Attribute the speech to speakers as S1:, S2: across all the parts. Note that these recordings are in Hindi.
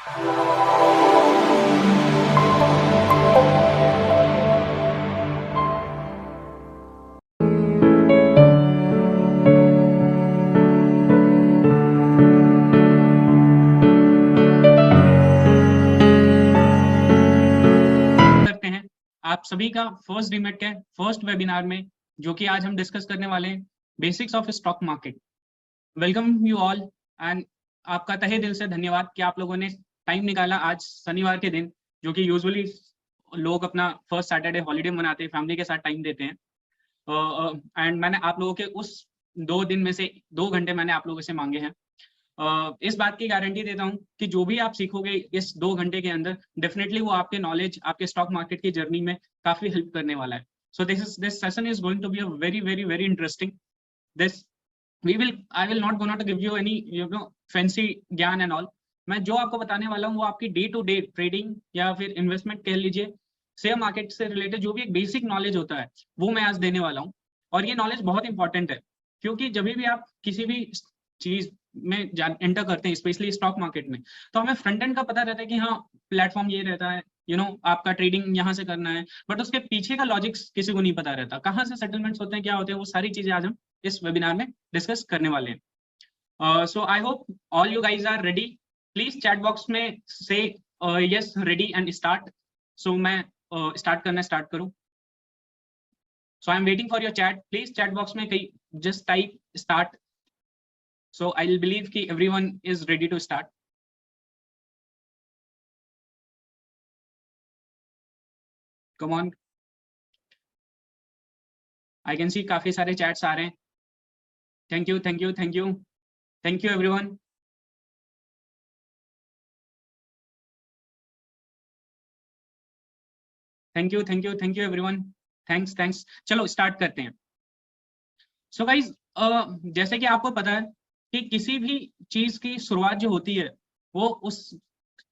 S1: आप सभी का फर्स्ट डीमेट के फर्स्ट वेबिनार में, जो कि आज हम डिस्कस करने वाले हैं basics of stock market. Welcome you all and आपका तहे दिल से धन्यवाद कि आप लोगों ने टाइम निकाला आज शनिवार के दिन, जो कि यूजुअली लोग अपना फर्स्ट सैटरडे हॉलीडे मनाते हैं, फैमिली के साथ टाइम देते हैं। एंड मैंने आप लोगों के उस 2 दिन में से 2 घंटे मैंने आप लोगों से मांगे हैं। इस बात की गारंटी देता हूं कि जो भी आप सीखोगे इस 2 घंटे के अंदर, डेफिनेटली वो आपके नॉलेज, आपके स्टॉक मार्केट की जर्नी में काफी हेल्प करने वाला है। So this session is going to be a very very very interesting. This I will not gonna to give you any fancy ज्ञान एंड ऑल। मैं जो आपको बताने वाला हूँ वो आपकी डे टू डे ट्रेडिंग या फिर इन्वेस्टमेंट कह लीजिए, शेयर मार्केट से रिलेटेड जो भी एक बेसिक नॉलेज होता है वो मैं आज देने वाला हूँ। और ये नॉलेज बहुत इंपॉर्टेंट है, क्योंकि जब भी आप किसी भी चीज में एंटर करते हैं, स्पेशली स्टॉक मार्केट में, तो हमें फ्रंट एंड का पता रहता है कि हाँ प्लेटफॉर्म ये रहता है, आपका ट्रेडिंग यहाँ से करना है, बट उसके पीछे का लॉजिक्स किसी को नहीं पता रहता, कहाँ से सेटलमेंट्स होते हैं, क्या होते हैं, वो सारी चीजें आज हम इस वेबिनार में डिस्कस करने वाले हैं। So I hope all you guys are ready. Please chat box में से yes ready and start. So मैं स्टार्ट करना स्टार्ट करूं। So I am waiting for your chat. Please chat box में कहीं just type start. So I'll believe कि everyone is ready to start. Come on. I can see काफी सारे chats आ रहे हैं. Thank you, thank you, thank you, thank you everyone. Thank you, thank you, thank you everyone. Thanks, thanks. चलो start करते हैं. So guys, जैसे कि आपको पता है कि किसी भी चीज की शुरुआत जो होती है वो उस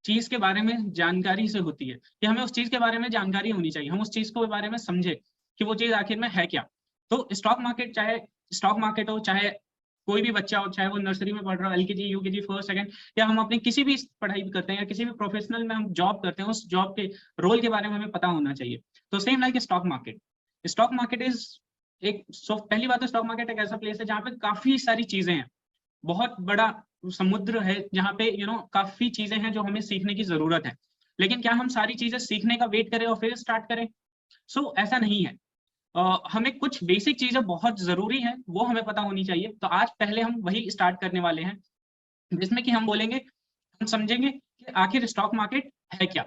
S1: चीज के बारे में जानकारी से होती है, कि हमें उस चीज के बारे में जानकारी होनी चाहिए, हम उस चीज के बारे में समझे कि वो चीज आखिर में है क्या। तो स्टॉक मार्केट, चाहे स्टॉक मार्केट हो, चाहे कोई भी बच्चा हो, चाहे वो नर्सरी में पढ़ रहा हो, एलकेजी, यूकेजी, फर्स्ट, सेकंड, या हम अपनी किसी भी पढ़ाई भी करते हैं या किसी भी प्रोफेशनल में हम जॉब करते हैं, उस जॉब के रोल के बारे में हमें पता होना चाहिए। तो same like stock market. Stock market is एक, पहली बात तो स्टॉक मार्केट एक ऐसा प्लेस है जहाँ पे काफी सारी चीजें हैं, बहुत बड़ा समुद्र है जहाँ पे काफी चीजें हैं जो हमें सीखने की जरूरत है। लेकिन क्या हम सारी चीजें सीखने का वेट करें और फिर स्टार्ट करें? ऐसा नहीं है। हमें कुछ बेसिक चीजें बहुत जरूरी है, वो हमें पता होनी चाहिए। तो आज पहले हम वही स्टार्ट करने वाले हैं, जिसमें कि हम बोलेंगे, हम समझेंगे कि आखिर स्टॉक मार्केट है क्या।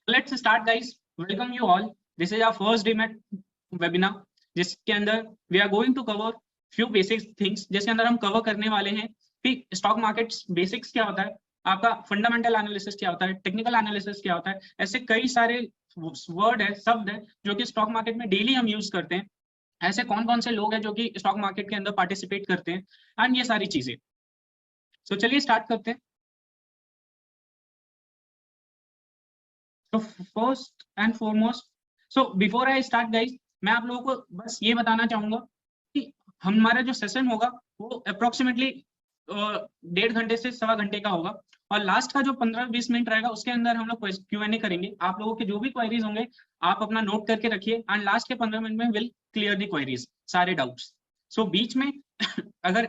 S1: Let's start guys. Welcome you all. This is our first demat webinar, जिसके अंदर we are going to cover few basic things, जिसके अंदर हम कवर करने वाले हैं कि स्टॉक मार्केट बेसिक्स क्या होता है, आपका फंडामेंटल एनालिसिस क्या होता है, टेक्निकल एनालिसिस क्या होता है। ऐसे कई सारे वर्ड है, शब्द है जो कि स्टॉक मार्केट में डेली हम यूज करते हैं। ऐसे कौन कौन से लोग हैं जो कि स्टॉक मार्केट के अंदर पार्टिसिपेट करते हैं, एंड ये सारी चीजें। चलिए स्टार्ट करते हैं। तो first and foremost, before I start guys, मैं आप लोगों को बस ये बताना चाहूंगा कि हमारा जो सेशन होगा वो अप्रोक्सीमेटली 1.5 घंटे से 1.25 घंटे का होगा। और लास्ट का जो 15-20 मिनट रहेगा उसके अंदर हम लोग Q&A करेंगे। आप लोगों के जो भी क्वेरीज होंगे आप अपना नोट करके रखिए, एंड लास्ट के 15 मिनट में विल क्लियर दी क्वेरीज, सारे डाउट्स। बीच में अगर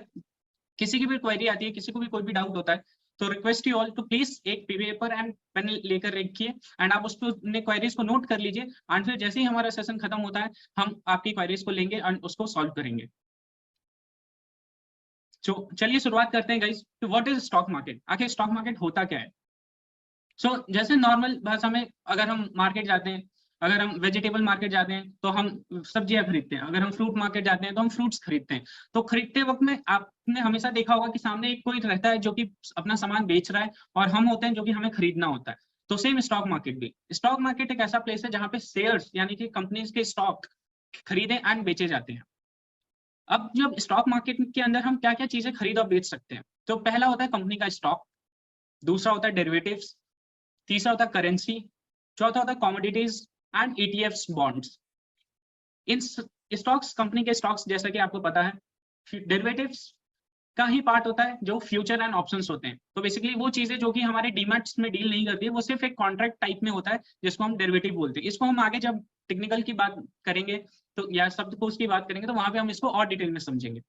S1: किसी की भी क्वेरी आती है, किसी को भी कोई भी डाउट होता है, तो request you all to please एक पेपर एंड पेन लेकर रखिए, एंड आप उसको क्वेरीज को नोट कर लीजिए, एंड फिर जैसे ही हमारा सेशन खत्म होता है हम आपकी क्वेरीज को लेंगे एंड उसको सॉल्व करेंगे। चलिए शुरुआत करते हैं guys. What is stock market? आखिर स्टॉक मार्केट होता क्या है? जैसे नॉर्मल भाषा में अगर हम मार्केट जाते हैं, अगर हम वेजिटेबल मार्केट जाते हैं तो हम सब्जियां खरीदते हैं, अगर हम फ्रूट मार्केट जाते हैं तो हम फ्रूट्स खरीदते हैं। तो खरीदते वक्त में आपने हमेशा देखा होगा कि सामने एक कोई रहता है जो कि अपना सामान बेच रहा है, और हम होते हैं जो कि हमें खरीदना होता है। तो सेम स्टॉक मार्केट भी, स्टॉक मार्केट एक ऐसा प्लेस है जहाँ पे शेयर्स यानी कि कंपनीज के स्टॉक खरीदे एंड बेचे जाते हैं। अब जब स्टॉक मार्केट के अंदर हम क्या क्या चीजें खरीद और बेच सकते हैं, तो पहला होता है कंपनी का स्टॉक, दूसरा होता है डेरिवेटिव्स, तीसरा होता है करेंसी, चौथा होता है commodities and ETFs, bonds. In stocks, company के स्टॉक्स जैसा कि आपको पता है, डेरिवेटिव्स का ही पार्ट होता है जो फ्यूचर एंड ऑप्शंस होते हैं। तो बेसिकली वो चीजें जो कि हमारे डीमैट्स में डील नहीं करती है, वो सिर्फ एक कॉन्ट्रैक्ट टाइप में होता है जिसको हम डेरिवेटिव बोलते हैं। इसको हम आगे जब टेक्निकल की बात करेंगे तो या शब्दकोश की बात करेंगे तो वहां पे हम इसको और डिटेल में समझेंगे।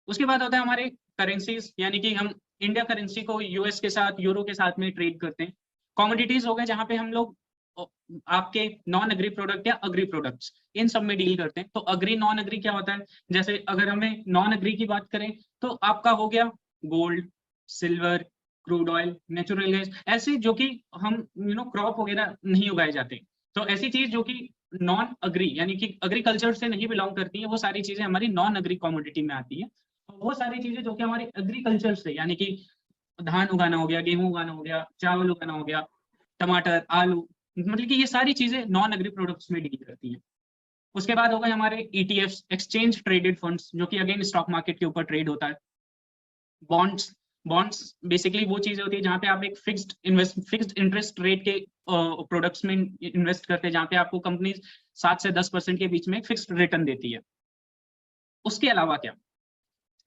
S1: उसके बाद होता है हमारे करेंसीज, यानी कि हम इंडिया करेंसी को यूएस के साथ, यूरो के साथ में ट्रेड करते हैं। कमोडिटीज हो गए जहां पे हम लोग आपके नॉन एग्री प्रोडक्ट या अग्री प्रोडक्ट्स इन सब में डील करते हैं। तो अग्री नॉन एग्री क्या होता है, जैसे अगर हमें नॉन एग्री की बात करें तो आपका हो गया gold, silver, crude oil, natural gas, ऐसे जो कि हम क्रॉप वगैरह नहीं उगाए जाते। तो ऐसी चीज जो कि नॉन अग्री यानी कि एग्रीकल्चर से नहीं बिलोंग करती है, वो सारी चीजें हमारी नॉन अग्री कमोडिटी में आती है। वो सारी चीजें जो कि हमारे एग्रीकल्चर से, यानी कि धान उगाना हो गया, गेहूं उगाना हो गया, चावल उगाना हो गया, टमाटर, आलू, मतलब कि ये सारी चीजें नॉन एग्री प्रोडक्ट्स में डील करती हैं। उसके बाद हो गए हमारे ईटीएफ्स, एक्सचेंज ट्रेडेड फंड्स, जो कि अगेन स्टॉक मार्केट के ऊपर ट्रेड होता है। बॉन्ड्स, बॉन्ड्स बेसिकली वो चीजें होती है जहां पे आप एक फिक्स्ड इंटरेस्ट रेट के प्रोडक्ट्स में इन्वेस्ट करते हैं, जहां पे आपको कंपनी 7 से 10% के बीच में फिक्स्ड रिटर्न देती है। उसके अलावा क्या,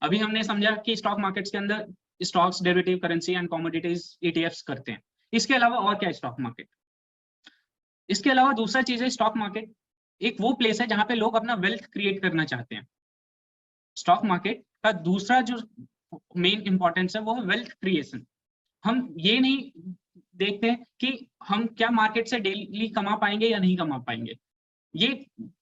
S1: अभी हमने समझा कि स्टॉक मार्केट्स के अंदर stocks, derivative, currency and commodities, ETFs करते हैं। इसके अलावा और क्या है स्टॉक मार्केट? इसके अलावा दूसरा चीज है स्टॉक मार्केट एक वो प्लेस है जहां पे लोग अपना वेल्थ क्रिएट करना चाहते हैं। स्टॉक मार्केट का दूसरा जो मेन इंपॉर्टेंस है वो है वेल्थ क्रिएशन। हम ये नहीं देखते कि हम क्या मार्केट से डेली कमा पाएंगे या नहीं कमा पाएंगे। ये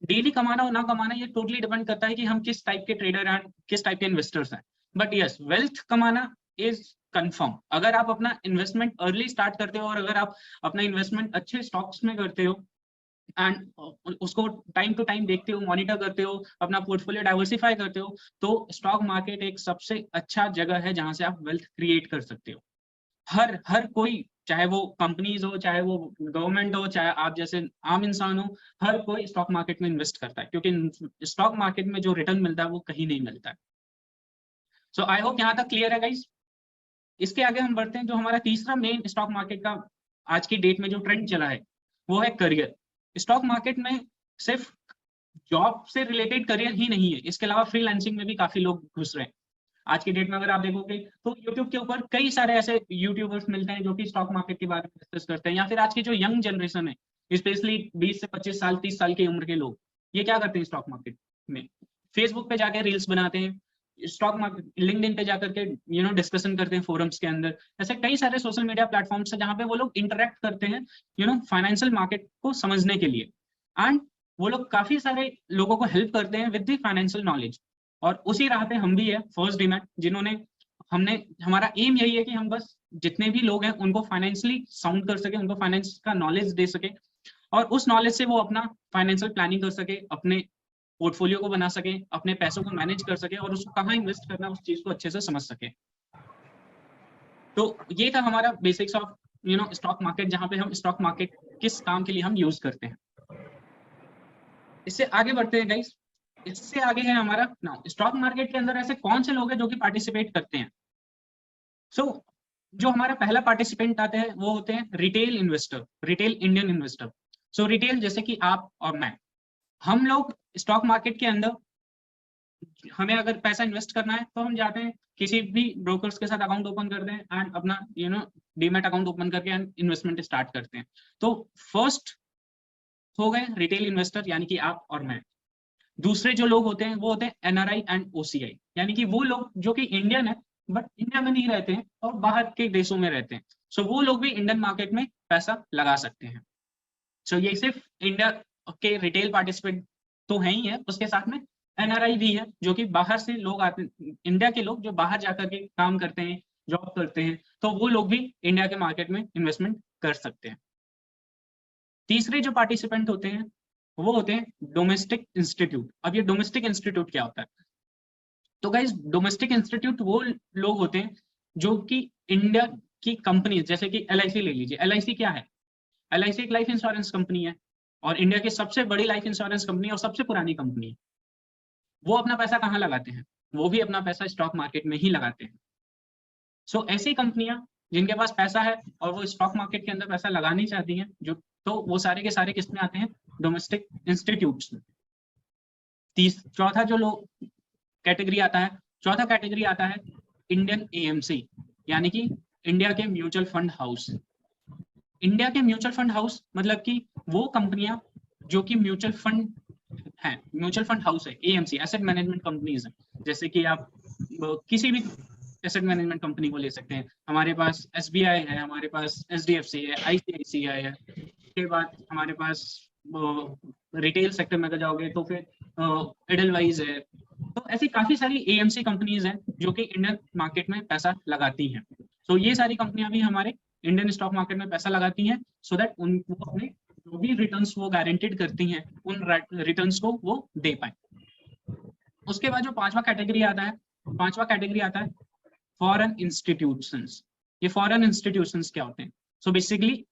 S1: डेली कमाना और ना कमाना ये टोटली डिपेंड करता है कि हम किस टाइप के ट्रेडर हैं, किस टाइप के इन्वेस्टर्स हैं। बट यस, वेल्थ कमाना इज कंफर्म। अगर आप अपना इन्वेस्टमेंट अर्ली स्टार्ट करते हो और अगर आप अपना इन्वेस्टमेंट अच्छे स्टॉक्स में करते हो एंड उसको टाइम टू टाइम देखते हो, मॉनिटर करते हो, अपना पोर्टफोलियो डाइवर्सिफाई करते हो, तो स्टॉक मार्केट एक सबसे अच्छा जगह है जहां से आप वेल्थ क्रिएट कर सकते हो। हर कोई, चाहे वो कंपनीज हो, चाहे वो गवर्नमेंट हो, चाहे आप जैसे आम इंसान हो, हर कोई स्टॉक मार्केट में इन्वेस्ट करता है, क्योंकि स्टॉक मार्केट में जो रिटर्न मिलता है वो कहीं नहीं मिलता है। सो आई होप यहाँ तक क्लियर है गाइस। इसके आगे हम बढ़ते हैं। जो हमारा तीसरा मेन स्टॉक मार्केट का आज की डेट में जो ट्रेंड चला है वो है करियर। स्टॉक मार्केट में सिर्फ जॉब से रिलेटेड करियर ही नहीं है, इसके अलावा फ्रीलांसिंग में भी काफी लोग घुस रहे हैं। आज की डेट में अगर आप देखोगे तो यूट्यूब के ऊपर कई सारे ऐसे यूट्यूबर्स मिलते हैं जो कि स्टॉक मार्केट के बारे में डिस्कस करते हैं। या फिर आज की जो यंग जनरेशन है, स्पेशली 20 से 25 साल, 30 साल की उम्र के लोग, ये क्या करते हैं स्टॉक मार्केट में? फेसबुक पे जाके रील्स बनाते हैं, स्टॉक मार्केट लिंक्डइन पे जाकर के डिस्कशन करते हैं फोरम्स के अंदर। ऐसे कई सारे सोशल मीडिया प्लेटफॉर्म्स है जहां पे वो लोग इंटरेक्ट करते हैं फाइनेंशियल मार्केट को समझने के लिए। एंड वो लोग काफी सारे लोगों को हेल्प करते हैं विद द फाइनेंशियल नॉलेज। और उसी राह पे हम भी है, फर्स्ट डीमैट, जिन्होंने हमारा एम यही है कि हम बस जितने भी लोग हैं उनको फाइनेंशियली साउंड कर सके, उनको फाइनेंस का नॉलेज दे सके, और उस नॉलेज से वो अपना फाइनेंशियल प्लानिंग कर सके, अपने पोर्टफोलियो को बना सके, अपने पैसों को मैनेज कर सके और उसको कहाँ इन्वेस्ट करना है उस चीज को अच्छे से समझ सके। तो ये था हमारा बेसिक्स ऑफ स्टॉक मार्केट, जहां पे हम स्टॉक मार्केट किस काम के लिए हम यूज करते हैं। इससे आगे बढ़ते हैं गाइस। इससे आगे है हमारा नाउ स्टॉक मार्केट के अंदर ऐसे कौन से लोग हैं जो कि पार्टिसिपेट करते हैं। सो जो हमारा पहला पार्टिसिपेंट आते हैं वो होते हैं retail investor, retail Indian investor. So retail जैसे कि आप और मैं, हम लोग स्टॉक मार्केट के अंदर, हमें अगर पैसा इन्वेस्ट करना है तो हम जाते हैं किसी भी ब्रोकर्स के साथ अकाउंट ओपन करते हैं एंड अपना डीमैट अकाउंट ओपन करके एंड इन्वेस्टमेंट स्टार्ट करते हैं। तो फर्स्ट हो गए रिटेल इन्वेस्टर, यानी कि आप और मैं। दूसरे जो लोग होते हैं वो होते हैं एनआरआई एंड ओसीआई, यानी कि वो लोग जो कि इंडियन है बट इंडिया में नहीं रहते हैं और बाहर के देशों में रहते हैं। सो वो लोग भी इंडियन मार्केट में पैसा लगा सकते हैं। सो ये सिर्फ इंडिया के रिटेल पार्टिसिपेंट तो है ही है, उसके साथ में एनआरआई भी है, जो कि बाहर से लोग आते हैं, इंडिया के लोग जो बाहर जाकर के काम करते हैं, जॉब करते हैं, तो वो लोग भी इंडिया के मार्केट में इन्वेस्टमेंट कर सकते हैं। तीसरे जो पार्टिसिपेंट होते हैं वो होते हैं डोमेस्टिक इंस्टीट्यूट। अब ये डोमेस्टिक इंस्टीट्यूट क्या होता है? तो गाइस डोमेस्टिक इंस्टीट्यूट वो लोग होते हैं जो कि इंडिया की कंपनी, जैसे कि एलआईसी ले लीजिए। एलआईसी क्या है? एलआईसी एक लाइफ इंश्योरेंस कंपनी है और इंडिया की सबसे बड़ी लाइफ इंश्योरेंस कंपनी और सबसे पुरानी कंपनी है। वो अपना पैसा कहाँ लगाते हैं? वो भी अपना पैसा स्टॉक मार्केट में ही लगाते हैं। सो ऐसी कंपनियां जिनके पास पैसा है और वो स्टॉक मार्केट के अंदर पैसा लगानी चाहती हैं, जो तो वो सारे के सारे किस में आते हैं? डोमेस्टिक इंस्टीट्यूट्स में। चौथा जो लोग कैटेगरी आता है चौथा कैटेगरी आता है इंडियन AMC, यानी कि इंडिया के म्यूचुअल फंड हाउस। इंडिया के म्यूचुअल फंड हाउस मतलब कि वो कंपनियां जो कि म्यूचुअल फंड है, म्यूचुअल फंड हाउस है, AMC एसेट मैनेजमेंट कंपनीज है। जैसे कि आप किसी भी एसेट मैनेजमेंट कंपनी को ले सकते हैं। हमारे पास SBI है, हमारे पास HDFC है, ICICI है। उसके बाद हमारे पास रिटेल सेक्टर में अगर जाओगे तो फिर एडलवाइज है। तो ऐसी काफी सारी AMC कंपनीज हैं जो कि इंडियन मार्केट में पैसा लगाती हैं। तो ये सारी कंपनियां भी हमारे इंडियन स्टॉक मार्केट में पैसा लगाती हैं सो दैट उनको अपने जो भी रिटर्न्स वो गारंटेड करती हैं उन रिटर्न्स को वो दे पाए। उसके बाद जो पांचवा कैटेगरी आता है फॉरेन इंस्टीट्यूशंस। ये फॉरेन इंस्टीट्यूशंस क्या होते हैं? सो बेसिकली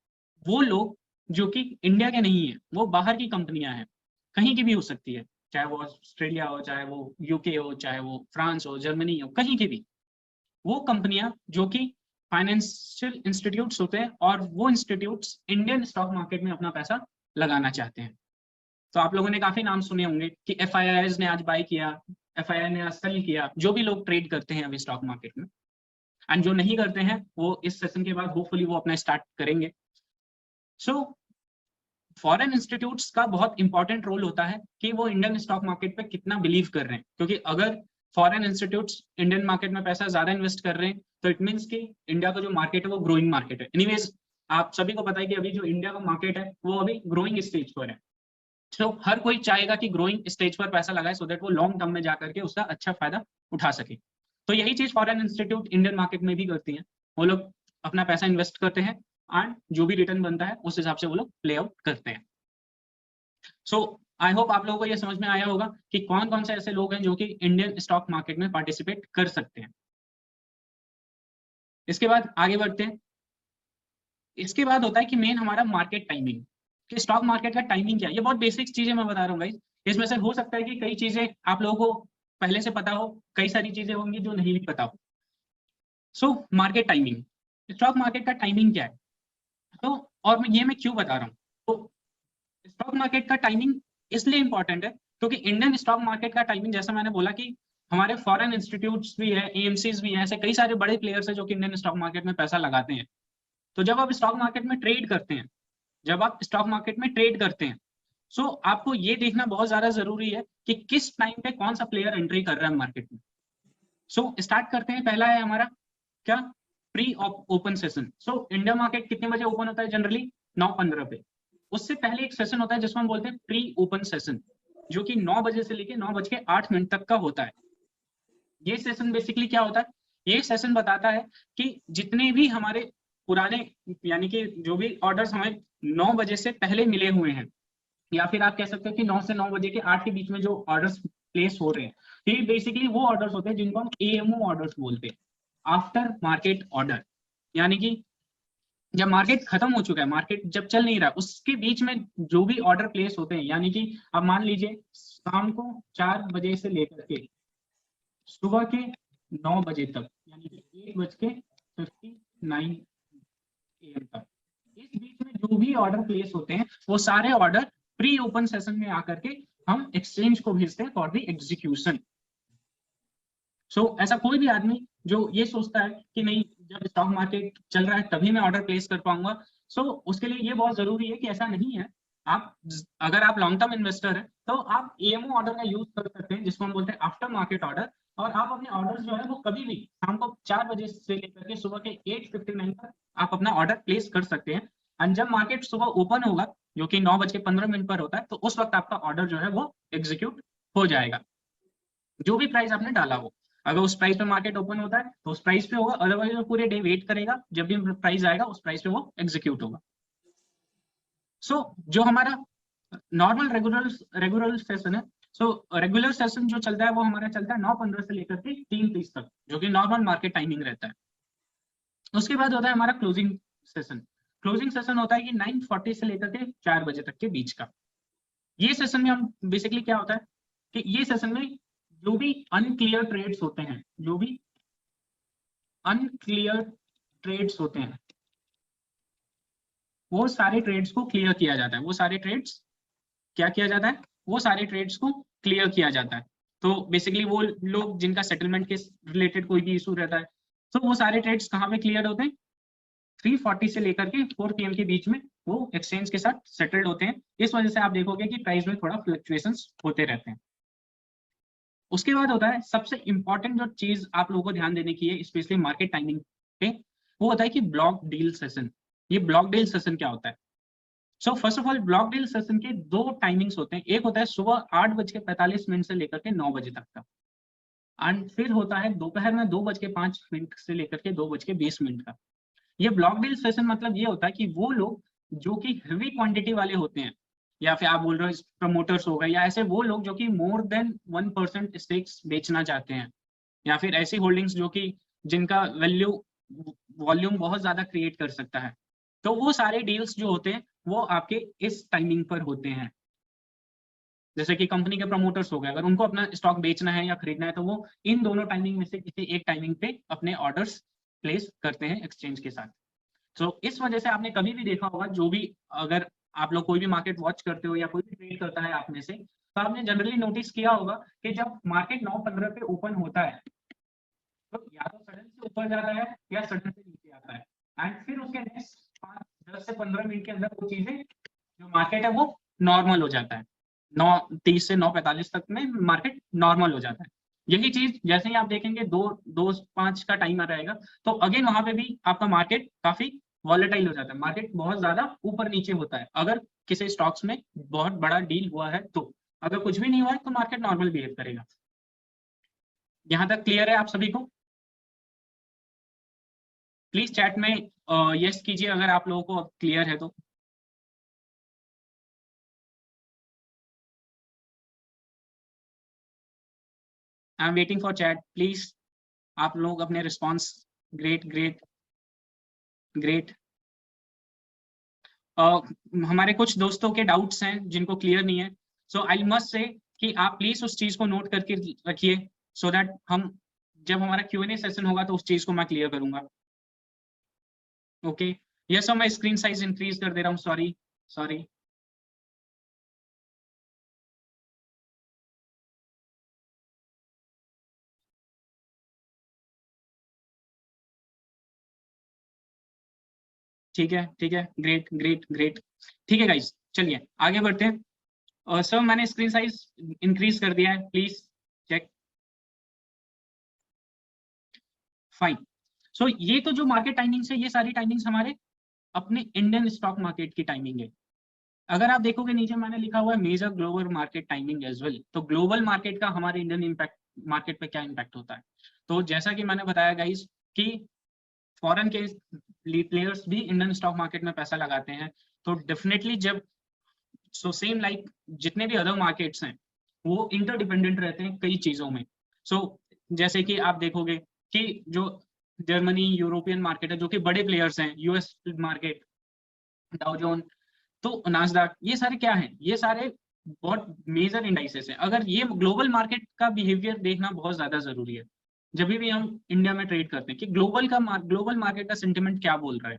S1: वो लोग जो कि इंडिया के नहीं है, वो बाहर की कंपनियां हैं, कहीं की भी हो सकती है, चाहे वो ऑस्ट्रेलिया हो, चाहे वो UK हो, चाहे वो फ्रांस हो, जर्मनी हो, कहीं की भी वो कंपनियां जो कि फाइनेंशियल इंस्टीट्यूट्स होते हैं और वो इंस्टीट्यूट्स इंडियन स्टॉक मार्केट में अपना पैसा लगाना चाहते हैं। तो आप लोगों ने काफी नाम सुने होंगे कि FIIs ने आज बाय किया, FII ने आज सेल किया, जो भी लोग ट्रेड करते हैं अभी स्टॉक मार्केट में, एंड जो नहीं करते हैं वो इस सेशन के बाद होपफुली वो अपना स्टार्ट करेंगे। सो फॉरेन इंस्टीट्यूट्स का बहुत इंपॉर्टेंट रोल होता है कि वो इंडियन स्टॉक मार्केट पे कितना बिलीव कर रहे हैं, क्योंकि अगर फॉरेन इंस्टीट्यूट्स इंडियन मार्केट में पैसा ज्यादा इन्वेस्ट कर रहे हैं तो इट मींस कि इंडिया का जो मार्केट है वो ग्रोइंग मार्केट है। एनीवेज आप सभी को पता है कि अभी जो इंडिया का मार्केट है वो अभी ग्रोइंग स्टेज पर है। तो हर कोई चाहेगा कि ग्रोइंग स्टेज पर पैसा लगाए सो दैट वो लॉन्ग टर्म में जाकर के उसका अच्छा फायदा उठा सके। तो यही चीज फॉरेन इंस्टीट्यूट इंडियन मार्केट में भी करती है। वो लोग अपना पैसा इन्वेस्ट करते हैं एंड जो भी रिटर्न बनता है उस हिसाब से वो लोग प्ले आउट करते हैं। सो आई होप आप लोगों को ये समझ में आया होगा कि कौन कौन से ऐसे लोग हैं जो कि इंडियन स्टॉक मार्केट में पार्टिसिपेट कर सकते हैं। इसके बाद आगे बढ़ते हैं। इसके बाद होता है कि मेन हमारा मार्केट टाइमिंग, कि स्टॉक मार्केट का टाइमिंग क्या है। ये बहुत बेसिक चीजें मैं बता रहा हूँ भाई, इसमें से हो सकता है कि कई चीजें आप लोगों को पहले से पता हो, कई सारी चीजें होंगी जो नहीं भी पता हो। So market timing, stock market का टाइमिंग क्या है, तो और मैं क्यों बता रहा हूँ। तो स्टॉक मार्केट का टाइमिंग इसलिए इंपॉर्टेंट है क्योंकि इंडियन स्टॉक मार्केट का टाइमिंग, जैसा मैंने बोला कि हमारे फॉरेन इंस्टीट्यूट्स भी है, AMCs भी हैं, ऐसे कई सारे बड़े प्लेयर्स हैं जो कि इंडियन स्टॉक मार्केट में पैसा लगाते हैं। तो जब आप स्टॉक मार्केट में ट्रेड करते हैं, सो आपको ये देखना बहुत ज्यादा जरूरी है कि किस टाइम पे कौन सा प्लेयर एंट्री कर रहा है मार्केट में। सो स्टार्ट करते हैं। पहला है हमारा क्या, pre open session. So India market कितने बजे ओपन होता है जनरली? 9:15 पे। उससे पहले एक सेशन होता है जिसको हम बोलते हैं प्री ओपन सेशन, जो कि 9 बजे से लेके 9:08 तक का होता है। ये सेशन बेसिकली क्या होता है, ये सेशन बताता है कि जितने भी हमारे पुराने, यानी कि जो भी ऑर्डर्स हमें 9 बजे से पहले मिले हुए हैं, या फिर आप कह सकते हो कि 9 से 9 बजे के 8 के बीच में जो ऑर्डर्स प्लेस हो रहे हैं, ये बेसिकली वो ऑर्डर्स होते हैं जिनको हम AMO ऑर्डर्स बोलते हैं, आफ्टर मार्केट ऑर्डर। यानी कि जब मार्केट खत्म हो चुका है, मार्केट जब चल नहीं रहा, उसके बीच में जो भी ऑर्डर प्लेस होते हैं, यानी कि अब मान लीजिए शाम को 4 बजे से लेकर के सुबह के 9 बजे तक, यानी कि 1:59 AM तक, इस बीच में जो भी ऑर्डर प्लेस होते हैं वो सारे ऑर्डर प्री ओपन सेशन में आकर के हम एक्सचेंज को भेजते हैं फॉर द एग्जीक्यूशन। सो ऐसा कोई भी आदमी जो ये सोचता है कि नहीं, जब स्टॉक मार्केट चल रहा है तभी मैं ऑर्डर प्लेस कर पाऊंगा, सो उसके लिए ये बहुत जरूरी है कि ऐसा नहीं है। आप अगर आप लॉन्ग टर्म इन्वेस्टर है तो आप AMO ऑर्डर का यूज कर सकते हैं, जिसको हम बोलते हैं आफ्टर मार्केट ऑर्डर। और आप अपने ऑर्डर जो है वो कभी भी शाम को 4 बजे से लेकर के सुबह के 8:59 तक आप अपना ऑर्डर प्लेस कर सकते हैं। एंड जब मार्केट सुबह ओपन होगा, जो कि 9:15 पर होता है, तो उस वक्त आपका ऑर्डर जो है वो एग्जीक्यूट हो जाएगा, जो भी प्राइस आपने डाला हो। अगर उस प्राइस पे मार्केट ओपन होता है तो उस प्राइस पे होगा, अदरवाइज वो पूरे डे वेट करेगा, जब भी प्राइस आएगा उस प्राइस पे वो एग्जीक्यूट होगा। सो जो हमारा नॉर्मल रेगुलर सेशन है, सो रेगुलर सेशन जो चलता है वो हमारा चलता है 9:15 से लेकर के 3:30 तक, जो कि नॉर्मल मार्केट टाइमिंग रहता है। उसके बाद होता है हमारा क्लोजिंग सेशन। क्लोजिंग सेशन होता है कि 9:40 से लेकर के 4 बजे तक के बीच का। ये सेशन में हम बेसिकली क्या होता है कि ये सेशन में जो भी अनक्लियर ट्रेड्स होते हैं, जो भी अनक्लियर ट्रेड्स होते हैं, वो सारे ट्रेड्स को क्लियर किया जाता है। वो सारे ट्रेड्स क्या किया जाता है, वो सारे ट्रेड्स को क्लियर किया जाता है। तो बेसिकली वो लोग जिनका सेटलमेंट के रिलेटेड कोई भी इशू रहता है, तो वो सारे ट्रेड्स कहाँ पे क्लियर होते हैं, 3:40 से लेकर के 4 PM के बीच में वो एक्सचेंज के साथ सेटल्ड होते हैं। इस वजह से आप देखोगे कि प्राइस में थोड़ा फ्लक्चुएशंस होते रहते हैं। उसके बाद होता है सबसे इंपॉर्टेंट जो चीज आप लोगों को ध्यान देने की है, स्पेशली मार्केट टाइमिंग पे, वो होता है कि ब्लॉक डील सेशन। ये ब्लॉक डील सेशन क्या होता है? So first of all block deal session के दो टाइमिंग्स होते हैं। एक होता है सुबह 8:45 से लेकर के 9 बजे तक का, एंड फिर होता है दोपहर में 2:05 से लेकर के 2:20 का। ये ब्लॉक डील सेशन मतलब ये होता है कि वो लोग जो कि हेवी क्वांटिटी वाले होते हैं, या फिर आप बोल रहे हो प्रमोटर्स हो गए, या ऐसे वो लोग जो कि मोर देन 1% स्टेक्स बेचना चाहते हैं, या फिर ऐसी होल्डिंग्स जो कि जिनका वॉल्यूम बहुत ज्यादा क्रिएट कर सकता है, तो वो सारे डील्स जो होते हैं वो आपके इस टाइमिंग पर होते हैं। जैसे कि कंपनी के प्रमोटर्स हो गए, अगर उनको अपना स्टॉक बेचना है या खरीदना है, तो वो इन दोनों टाइमिंग में से किसी एक टाइमिंग पे अपने ऑर्डर्स प्लेस करते हैं एक्सचेंज के साथ। तो इस वजह से आपने कभी भी देखा होगा, जो भी अगर आप लोग कोई भी मार्केट वॉच करते हो या कोई भी ट्रेड करता है आप में से, तो आपने जनरली नोटिस किया होगा कि जब मार्केट 9:15 पे ओपन होता है, तो या तो सडन से ऊपर जाता है या सडन से नीचे आता है, एंड फिर उसके नेक्स्ट 10 से 15 मिनट के अंदर वो चीजें जो मार्केट है वो नॉर्मल हो जाता है। 9:30 से 9:45 तक में मार्केट नॉर्मल हो जाता है। यही चीज जैसे ही आप देखेंगे 2:05 का टाइम आ रहेगा, तो अगेन वहां पे भी आपका मार्केट काफी वॉलेटाइल हो जाता है, मार्केट बहुत ज्यादा ऊपर नीचे होता है अगर किसी स्टॉक्स में बहुत बड़ा डील हुआ है। तो अगर कुछ भी नहीं हुआ है तो मार्केट नॉर्मल बिहेव करेगा। यहाँ तक क्लियर है आप सभी को? प्लीज चैट में यस कीजिए अगर आप लोगों को क्लियर है तो। आई am waiting for chat, please आप लोग अपने रिस्पॉन्स। Great great great. हमारे कुछ दोस्तों के डाउट्स हैं जिनको क्लियर नहीं है, सो आई मस्ट से कि आप प्लीज उस चीज को नोट करके रखिए, सो दैट हम जब हमारा Q&A सेशन होगा तो उस चीज को मैं क्लियर करूंगा। ओके, यस सर, मैं स्क्रीन साइज इंक्रीज कर दे रहा हूँ, सॉरी सॉरी। ठीक है ठीक है, ग्रेट ग्रेट ग्रेट। ठीक है गाइस, चलिए आगे बढ़ते हैं। और सर मैंने स्क्रीन साइज इंक्रीज कर दिया है, प्लीज चेक। फाइन। सो ये तो जो मार्केट टाइमिंग्स है, ये सारी टाइमिंग्स हमारे अपने इंडियन स्टॉक मार्केट की टाइमिंग है। अगर आप देखोगे नीचे मैंने लिखा हुआ है major global market timing as well, तो ग्लोबल मार्केट का हमारे इंडियन इम्पैक्ट मार्केट पे क्या इम्पैक्ट होता है। तो जैसा कि मैंने बताया गाइस कि फॉरेन के प्लेयर्स भी इंडियन स्टॉक मार्केट में पैसा लगाते हैं, तो डेफिनेटली जब सेम लाइक जितने भी अदर मार्केट्स हैं वो इंटरडिपेंडेंट रहते हैं कई चीजों में। जैसे कि आप देखोगे कि जो जर्मनी यूरोपियन मार्केट है, जो कि बड़े प्लेयर्स हैं, US मार्केट, डाउ जोन, तो नास्डैक, ये सारे क्या हैं, ये सारे बहुत मेजर इंडाइसेस हैं। अगर ये ग्लोबल मार्केट का बिहेवियर देखना बहुत ज्यादा जरूरी है जब भी हम इंडिया में ट्रेड करते हैं, कि ग्लोबल मार्केट का सेंटिमेंट क्या बोल रहा है।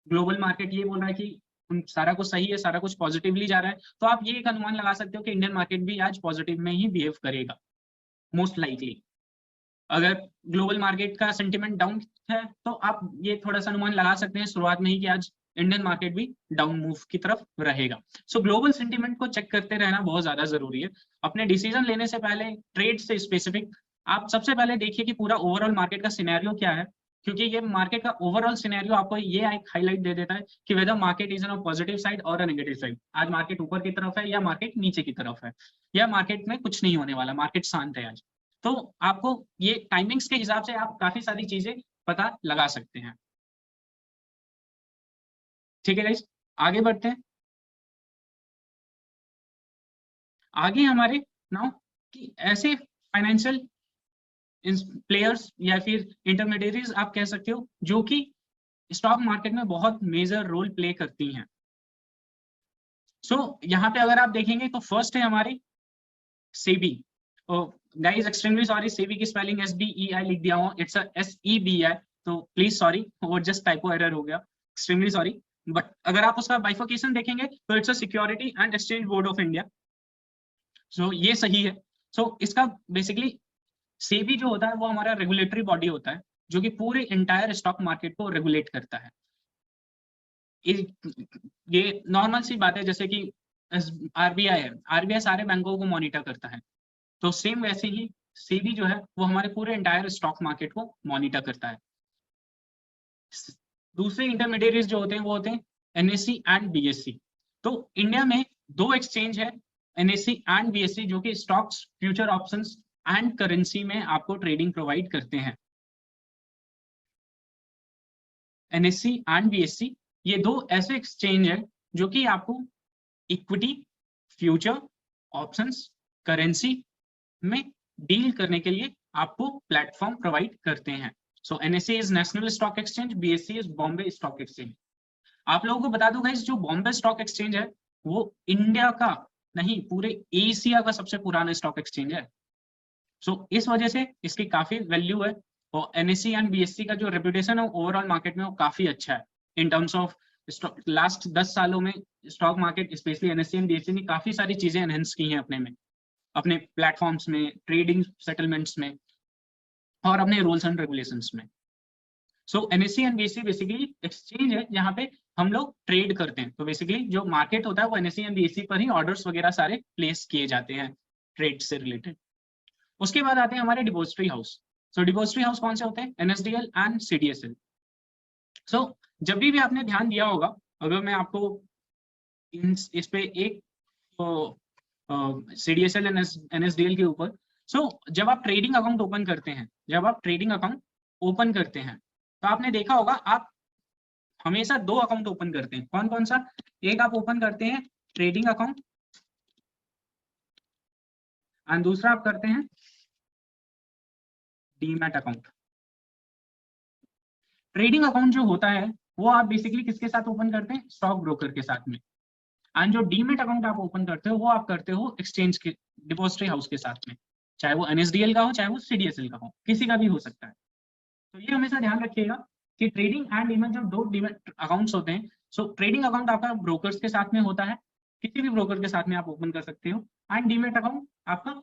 S1: ग्लोबल मार्केट ये बोल रहा है कि सारा कुछ सही है, सारा कुछ पॉजिटिवली जा रहा है, तो आप ये एक अनुमान लगा सकते हो कि इंडियन मार्केट भी आज पॉजिटिव में ही बिहेव करेगा मोस्ट लाइकली। अगर ग्लोबल मार्केट का सेंटिमेंट डाउन है, तो आप ये थोड़ा सा अनुमान लगा सकते हैं शुरुआत में ही कि आज इंडियन मार्केट भी डाउन मूव की तरफ रहेगा। ग्लोबल सेंटिमेंट को चेक करते रहना बहुत ज्यादा जरूरी है। अपने डिसीजन लेने से पहले ट्रेड से स्पेसिफिक आप सबसे पहले देखिए कि पूरा ओवरऑल मार्केट का सिनेरियो क्या है, क्योंकि ये मार्केट का ओवरऑल सिनेरियो आपको ये हाईलाइट दे देता है कि whether market is on a positive side और अ नेगेटिव साइड। आज मार्केट ऊपर की तरफ है या मार्केट नीचे की तरफ है, या मार्केट में कुछ नहीं होने वाला, मार्केट शांत है आज। तो आपको ये टाइमिंग्स के हिसाब से आप काफी सारी चीजें पता लगा सकते हैं। ठीक है गाइस, आगे बढ़ते हैं। आगे हमारे नाउ कि ऐसे फाइनेंशियल प्लेयर्स या फिर इंटरमीडिएटरीज आप कह सकते हो जो कि स्टॉक मार्केट में बहुत मेजर रोल प्ले करती हैं। यहाँ पे अगर आप देखेंगे तो फर्स्ट है हमारी SEBI. Guys extremely sorry, SEBI की स्पेलिंग SBEI लिख दिया हूँ, इट्स SEBI, तो प्लीज सॉरी, वो जस्ट टाइपो एरर हो गया, एक्सट्रीमली सॉरी। बट अगर आप उसका बाइफर्केशन देखेंगे तो it's a security and exchange board of India, ये सही है। सो इसका बेसिकली सेबी जो होता है वो हमारा रेगुलेटरी बॉडी होता है जो कि पूरे इंटायर स्टॉक मार्केट को रेगुलेट करता है। ये नॉर्मल सी बात है, जैसे कि आरबीआई है, आरबीआई सारे बैंकों को मॉनिटर करता है, तो सेम वैसे ही सेबी जो है वो हमारे पूरे इंटायर स्टॉक मार्केट को मॉनिटर करता है। दूसरे इंटरमीडिएटरीज जो होते हैं वो होते हैं एनएससी एंड बीएससी। तो इंडिया में दो एक्सचेंज है, एनएससी एंड बीएससी, जो कि stocks, future options and currency में आपको ट्रेडिंग प्रोवाइड करते हैं। एनएससी एंड बीएससी ये दो ऐसे एक्सचेंज है जो कि आपको इक्विटी, फ्यूचर, ऑप्शंस, करेंसी में डील करने के लिए आपको प्लेटफॉर्म प्रोवाइड करते हैं। So NSC is national stock exchange, BSC is Bombay stock exchange. आप लोगों को बता दूंगा इस जो बॉम्बे स्टॉक एक्सचेंज है वो इंडिया का नहीं पूरे एशिया का सबसे पुराना स्टॉक एक्सचेंज है। सो इस वजह से इसकी काफी वैल्यू है, और एनएससी एंड बीएससी का जो रेपुटेशन है ओवरऑल मार्केट में वो काफी अच्छा है। इन टर्म्स ऑफ लास्ट 10 सालों में stock market specially NSC and BSc ने काफी सारी चीजें एनहेंस की हैं अपने में, अपने प्लेटफॉर्म्स में, ट्रेडिंग सेटलमेंट्स में, और अपने रूल्स एंड रेगुलेशंस में। So NSC and BSC basically exchange है जहाँ पे हम लोग ट्रेड करते हैं। तो बेसिकली जो मार्केट होता है वो एनएससी एंड बीएससी पर ही ऑर्डर्स वगैरह सारे प्लेस किए जाते हैं ट्रेड से रिलेटेड। उसके बाद आते हैं हमारे डिपॉजिटरी हाउस। सो डिपॉजिटरी हाउस कौन से होते हैं? NSDL and CDSL. सो जब भी आपने ध्यान दिया होगा, अगर मैं आपको इस पे एक सीडीएसएल एंड एनएसडीएल के ऊपर, सो जब आप ट्रेडिंग अकाउंट ओपन करते हैं, जब आप ट्रेडिंग अकाउंट ओपन करते हैं तो आपने देखा होगा आप हमेशा दो अकाउंट ओपन करते हैं। कौन कौन सा? एक आप ओपन करते हैं ट्रेडिंग अकाउंट एंड दूसरा आप करते हैं डीमैट अकाउंट। ट्रेडिंग अकाउंट जो होता है वो आप बेसिकली किसके साथ ओपन करते हैं? स्टॉक ब्रोकर के साथ में। एंड जो डीमैट अकाउंट आप ओपन करते हो वो आप करते हो एक्सचेंज के, डिपॉजिटरी हाउस के साथ में, चाहे वो एनएसडीएल का हो चाहे वो सीडीएसएल का हो, किसी का भी हो सकता है। तो ये हमेशा ध्यान रखिएगा कि ट्रेडिंग एंड डीमैट जो दो डीमैट अकाउंट्स होते हैं, सो ट्रेडिंग अकाउंट आपका ब्रोकर्स के साथ में होता है, किसी भी ब्रोकर के साथ में आप ओपन कर सकते हो, एंड डीमैट अकाउंट आपका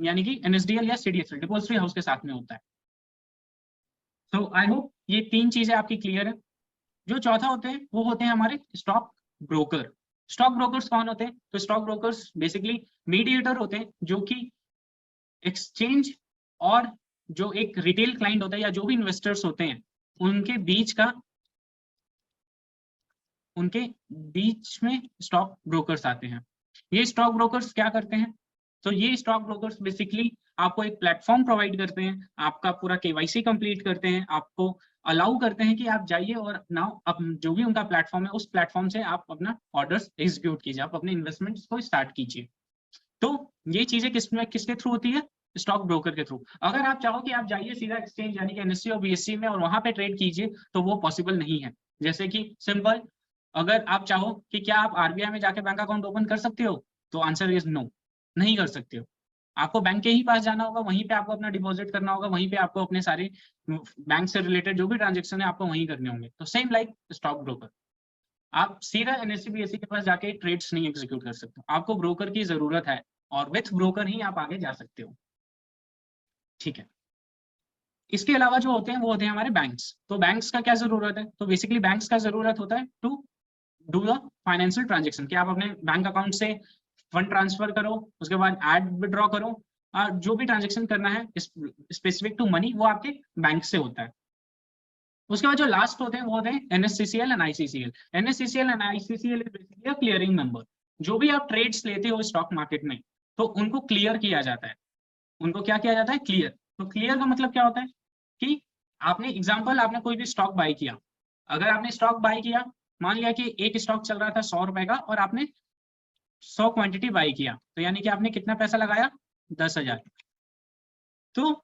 S1: यानी कि एनएसडीएल या सीडीएसएल डिपॉजिटरी हाउस के साथ में होता है। सो आई होप ये तीन चीजें आपकी क्लियर है। जो चौथा होते हैं वो होते हैं हमारे स्टॉक ब्रोकर। स्टॉक ब्रोकर्स कौन होते हैं? तो स्टॉक ब्रोकर्स बेसिकली मीडिएटर होते हैं जो कि एक्सचेंज और जो एक रिटेल क्लाइंट होता है या जो भी इन्वेस्टर्स होते हैं उनके बीच में स्टॉक ब्रोकर्स आते हैं। ये स्टॉक ब्रोकर्स क्या करते हैं? तो ये स्टॉक ब्रोकर्स बेसिकली आपको एक प्लेटफॉर्म प्रोवाइड करते हैं, आपका पूरा केवाईसी कंप्लीट करते हैं, आपको अलाउ करते हैं कि आप जाइए और नाउ अब जो भी उनका प्लेटफॉर्म है उस प्लेटफॉर्म से आप अपना ऑर्डर्स एग्जीक्यूट कीजिए, आप अपने इन्वेस्टमेंट्स को स्टार्ट कीजिए। तो ये चीजें किसके थ्रू होती है? स्टॉक ब्रोकर के थ्रू। अगर आप चाहो कि आप जाइए सीधा एक्सचेंज यानी कि एनएससी और बीएससी में और वहां पे ट्रेड कीजिए तो वो पॉसिबल नहीं है। जैसे कि सिंपल, अगर आप चाहो कि क्या आप आरबीआई में जाके बैंक अकाउंट ओपन कर सकते हो, तो आंसर इज नो, नहीं कर सकते हो। आपको बैंक के ही पास जाना होगा, वहीं पे आपको अपना डिपॉजिट करना होगा, वहीं पे आपको अपने सारे बैंक से रिलेटेड जो भी ट्रांजेक्शन है आपको वहीं करने होंगे। तो सेम लाइक स्टॉक ब्रोकर, आप सीधा एनएससी बीएससी के पास जाके ट्रेड्स नहीं एग्जीक्यूट कर सकते, आपको ब्रोकर की जरूरत है और विथ ब्रोकर ही आप आगे जा सकते हो। ठीक है, इसके अलावा जो होते हैं वो होते हैं हमारे बैंक्स। तो बैंक्स का क्या जरूरत है? तो बेसिकली बैंक्स का जरूरत होता है to do the financial transaction, कि आप अपने बैंक अकाउंट से फंड ट्रांसफर करो, उसके बाद ऐड विड्रॉ करो, और जो भी ट्रांजेक्शन करना है स्पेसिफिक टू मनी वो आपके बैंक से होता है। उसके बाद जो लास्ट होते हैं वो होते हैं NSCCL and ICCL. NSCCL and ICCL is basically a clearing member. जो भी आप ट्रेड्स लेते हो स्टॉक मार्केट में तो उनको क्लियर किया जाता है। उनको क्या किया जाता है? क्लियर। तो क्लियर का मतलब क्या होता है कि आपने एग्जांपल, आपने कोई भी स्टॉक बाय किया, अगर आपने स्टॉक बाय किया, मान लिया कि एक स्टॉक चल रहा था 100 रुपए का और आपने 100 क्वांटिटी बाय किया, तो यानी कि आपने कितना पैसा लगाया? 10,000। तो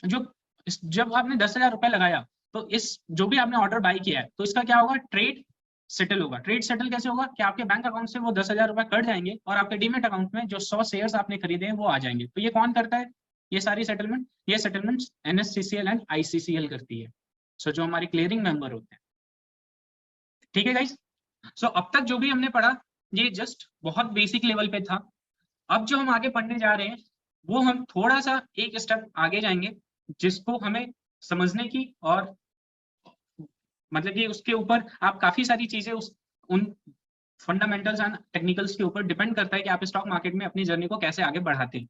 S1: जो जब आपने 10,000 रुपए लगाया तो इस जो भी आपने ऑर्डर बाय किया है तो इसका क्या होगा? ट्रेड सेटल होगा। ट्रेड सेटल कैसे होगा? कि आपके बैंक अकाउंट से वो 10,000 रुपए कट जाएंगे और आपके डीमेट अकाउंट में जो 100 शेयर्स आपने खरीदे हैं वो आ जाएंगे। तो ये कौन करता है? ये सारी सेटलमेंट, ये सेटलमेंट एनएससीसीएल एंड आईसीसीएल करती है। सो जो हमारे क्लियरिंग मेंबर होते हैं। ठीक है गाइस, सो अब तक जो भी हमने पढ़ा ये जस्ट बहुत बेसिक लेवल पे था। अब जो हम आगे पढ़ने जा रहे हैं वो हम थोड़ा सा एक स्टेप आगे जाएंगे, जिसको हमें समझने की और मतलब कि उसके ऊपर आप काफी सारी चीजें उन फंडामेंटल्स एंड टेक्निकल्स के ऊपर डिपेंड करता है कि आप स्टॉक मार्केट में अपनी जर्नी को कैसे आगे बढ़ाते हैं।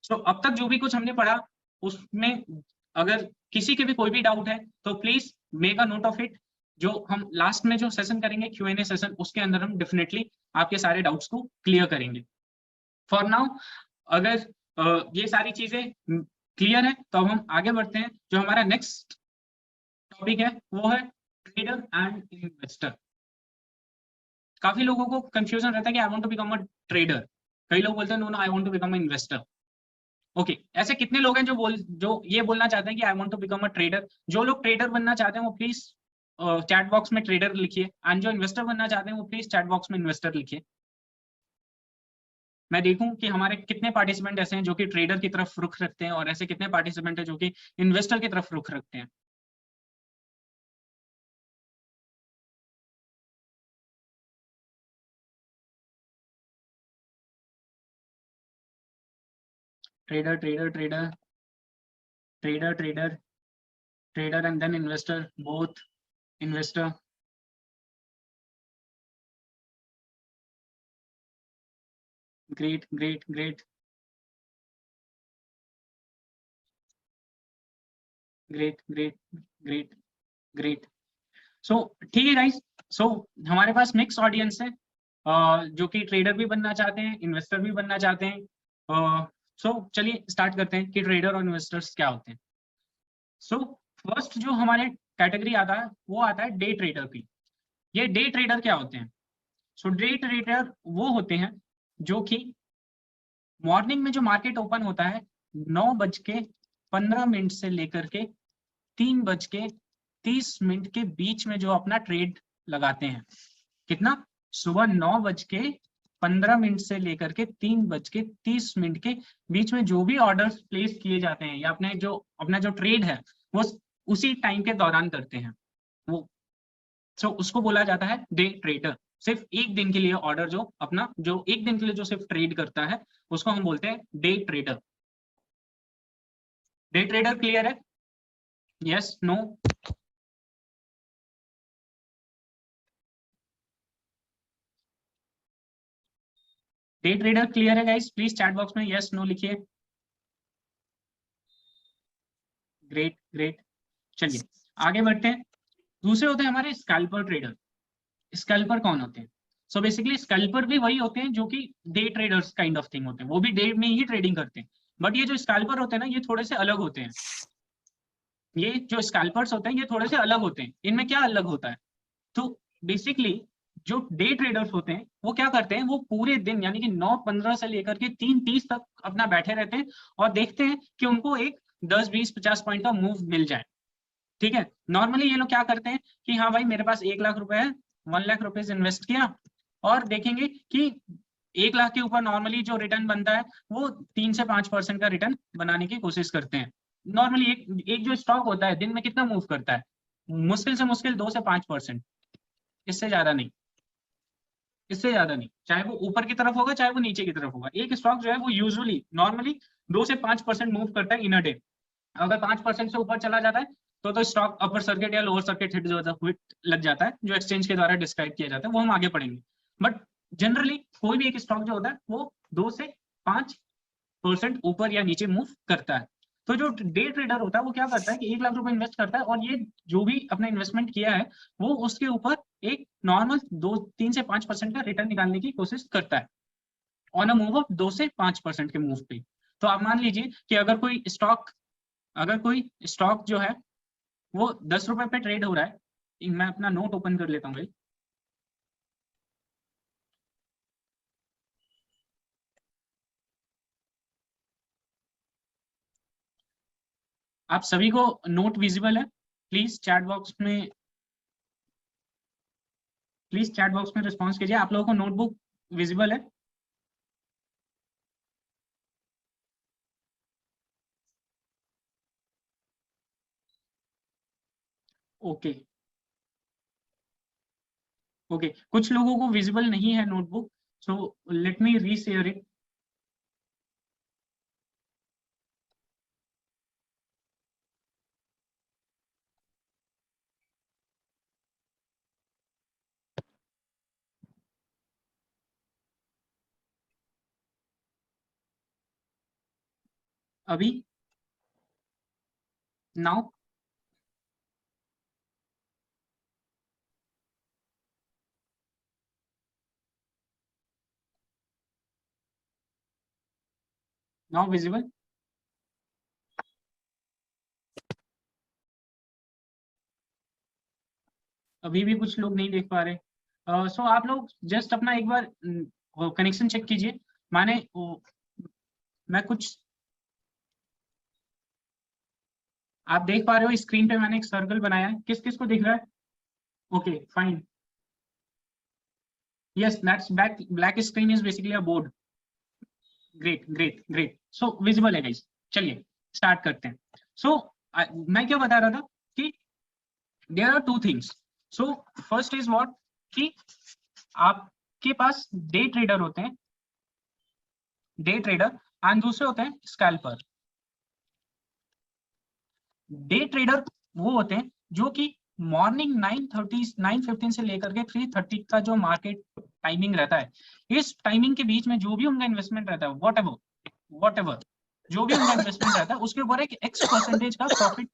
S1: सो अब तक जो भी कुछ हमने पढ़ा उसमें अगर किसी के भी कोई भी डाउट है तो please make a note of it. जो हम लास्ट में जो सेशन करेंगे Q&A सेशन, उसके अंदर हम डेफिनेटली आपके सारे डाउट्स को क्लियर करेंगे। फॉर नाउ अगर ये सारी चीजें क्लियर है तो अब हम आगे बढ़ते हैं। जो हमारा नेक्स्ट टॉपिक है वो है ट्रेडर एंड इन्वेस्टर। काफी लोगों को कंफ्यूजन रहता है कि I want to become a trader, कई लोग बोलते हैं no no I want to become a investor. Okay, ऐसे कितने लोग हैं जो ये बोलना चाहते हैं कि I want to become a trader. जो लोग ट्रेडर बनना चाहते हैं वो प्लीज चैट बॉक्स में ट्रेडर लिखिए, एंड जो इन्वेस्टर बनना चाहते हैं वो प्लीज चैट बॉक्स में इन्वेस्टर लिखिए। मैं देखूं कि हमारे कितने पार्टिसिपेंट ऐसे हैं जो कि ट्रेडर की तरफ रुख रखते हैं और ऐसे कितने पार्टिसिपेंट हैं जो कि इन्वेस्टर की तरफ रुख रखते हैं। Trader trader trader trader trader trader and then investor, both investor. Great great great great great great great. So ठीक है गाइस। सो हमारे पास मिक्स ऑडियंस है, जो कि ट्रेडर भी बनना चाहते हैं, इन्वेस्टर भी बनना चाहते हैं। सो चलिए स्टार्ट करते हैं कि ट्रेडर और इन्वेस्टर्स क्या होते हैं। सो फर्स्ट जो हमारे कैटेगरी आता है वो आता है डे ट्रेडर की। ये डे ट्रेडर क्या होते हैं? सो डे ट्रेडर वो होते हैं जो कि मॉर्निंग में जो मार्केट ओपन होता है 9:15 से लेकर के 3:30 के बीच में जो अपना ट्रेड लगाते हैं। कितना? सुबह 9:15 से लेकर के 3:30 के बीच में जो भी ऑर्डर्स प्लेस किए जाते हैं या अपना जो ट्रेड है वो उसी टाइम के दौरान करते हैं वो। उसको बोला जाता है डे ट्रेडर। सिर्फ एक दिन के लिए ऑर्डर जो एक दिन के लिए जो सिर्फ ट्रेड करता है उसको हम बोलते हैं day trader. Day trader clear है? Yes, no? Day trader clear है गाइस? प्लीज चैट बॉक्स में यस नो लिखिए। Great great. चलिए आगे बढ़ते हैं। दूसरे होते हैं हमारे स्कैल्पर ट्रेडर। स्कैल्पर कौन होते हैं? सो बेसिकली स्कैल्पर भी वही होते हैं जो कि day traders kind of thing होते हैं, वो भी डे में ही ट्रेडिंग करते हैं। बट ये जो स्कैल्पर होते हैं ना ये थोड़े से अलग होते हैं। ये जो स्कैल्पर्स होते हैं ये थोड़े से अलग होते हैं। इनमें क्या अलग होता है? तो बेसिकली जो डे ट्रेडर्स होते हैं वो क्या करते हैं, वो पूरे दिन यानी कि 9:15 से लेकर के 3:30 तक अपना बैठे रहते हैं और देखते हैं कि उनको एक 10, 20, 50 पॉइंट का मूव मिल जाए। ठीक है, नॉर्मली ये लोग क्या करते हैं कि हाँ भाई मेरे पास 1 लाख रुपए है, 1 लाख रुपीज इन्वेस्ट किया और देखेंगे कि 1 लाख के ऊपर नॉर्मली जो रिटर्न बनता है वो 3 से 5% का रिटर्न बनाने की कोशिश करते हैं। नॉर्मली एक एक जो स्टॉक होता है दिन में कितना मूव करता है? मुश्किल से मुश्किल 2 से 5%, इससे ज्यादा नहीं। इससे ज्यादा नहीं, चाहे वो ऊपर की तरफ होगा चाहे वो नीचे की तरफ होगा। एक स्टॉक जो है वो यूजुअली नॉर्मली 2 से 5% मूव करता है इन अ डे। अगर 5% से ऊपर चला जाता है तो स्टॉक अपर सर्किट या लोअर सर्किट हिट लग जाता है, जो एक्सचेंज के द्वारा डिस्क्राइब किया जाता है, वो हम आगे पढ़ेंगे। बट जनरली कोई भी एक स्टॉक जो होता है वो 2 से 5% ऊपर या नीचे मूव करता है। तो जो डे ट्रेडर होता है वो क्या करता है कि 1 लाख रुपए इन्वेस्ट करता है और ये जो भी अपना इन्वेस्टमेंट किया है वो उसके ऊपर एक नॉर्मल 2, 3 से 5% का रिटर्न निकालने की कोशिश करता है ऑन अ मूव ऑफ 2 से 5% के मूव पे। तो आप मान लीजिए कि अगर कोई स्टॉक जो है वो 10 रुपए पे ट्रेड हो रहा है, मैं अपना नोट ओपन कर लेता हूँ भाई। आप सभी को नोट विजिबल है? प्लीज चैट बॉक्स में रिस्पॉन्स कीजिए। आप लोगों को नोटबुक विजिबल है? ओके ओके, कुछ लोगों को विजिबल नहीं है notebook, so let me reshare it. अभी नाउ नाउ विजिबल? अभी भी कुछ लोग नहीं देख पा रहे। सो आप लोग जस्ट अपना एक बार कनेक्शन चेक कीजिए। माने मैं कुछ, आप देख पा रहे हो स्क्रीन पे मैंने एक सर्कल बनाया है, किस किस को दिख रहा है? Okay fine, yes that's black screen is basically a board. Great great great, so visible है गाइस। चलिए स्टार्ट करते हैं। सो मैं क्या बता रहा था कि there are two things. So first is what, कि आपके पास डे ट्रेडर होते हैं, डे ट्रेडर, एंड दूसरे होते हैं स्कैल्पर। डे ट्रेडर वो होते हैं जो कि मॉर्निंग 9:30 9:15 से लेकर के 3:30 का जो मार्केट टाइमिंग रहता है, इस टाइमिंग के बीच में जो भी उनका इन्वेस्टमेंट रहता है, वॉट एवर जो भी उनका इन्वेस्टमेंट रहता है, उसके ऊपर एक X% का प्रॉफिट